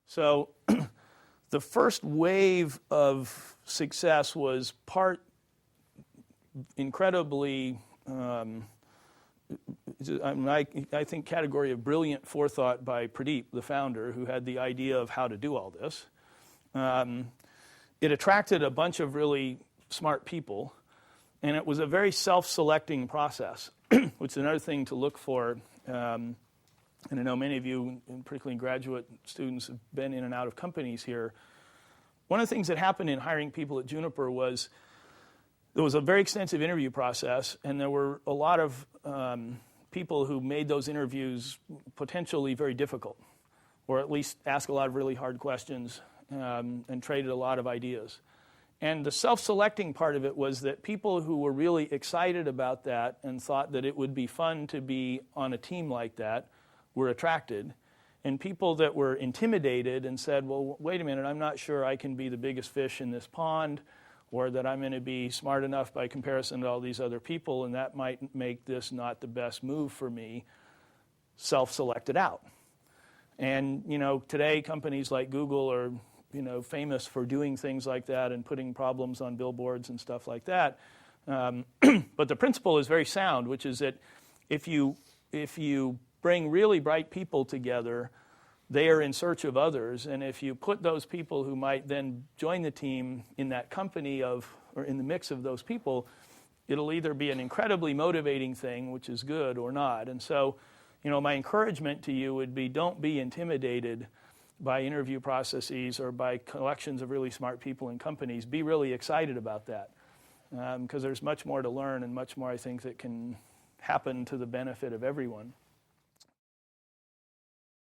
So the first wave of success was part incredibly, I think, category of brilliant forethought by Pradeep, the founder, who had the idea of how to do all this. It attracted a bunch of really smart people, and it was a very self-selecting process, which is another thing to look for. And I know many of you, and particularly graduate students, have been in and out of companies here. One of the things that happened in hiring people at Juniper was there was a very extensive interview process, and there were a lot of people who made those interviews potentially very difficult, or at least asked a lot of really hard questions and traded a lot of ideas. And the self-selecting part of it was that people who were really excited about that and thought that it would be fun to be on a team like that were attracted. And people that were intimidated and said, well, wait a minute, I'm not sure I can be the biggest fish in this pond, or that I'm going to be smart enough by comparison to all these other people, and that might make this not the best move for me, self-selected out. And, today companies like Google are, famous for doing things like that and putting problems on billboards and stuff like that. But the principle is very sound, which is that if you bring really bright people together, they are in search of others. And if you put those people who might then join the team in that company or in the mix of those people, it'll either be an incredibly motivating thing, which is good, or not. And so, my encouragement to you would be, don't be intimidated by interview processes or by collections of really smart people in companies. Be really excited about that, because there's much more to learn and much more, I think, that can happen to the benefit of everyone.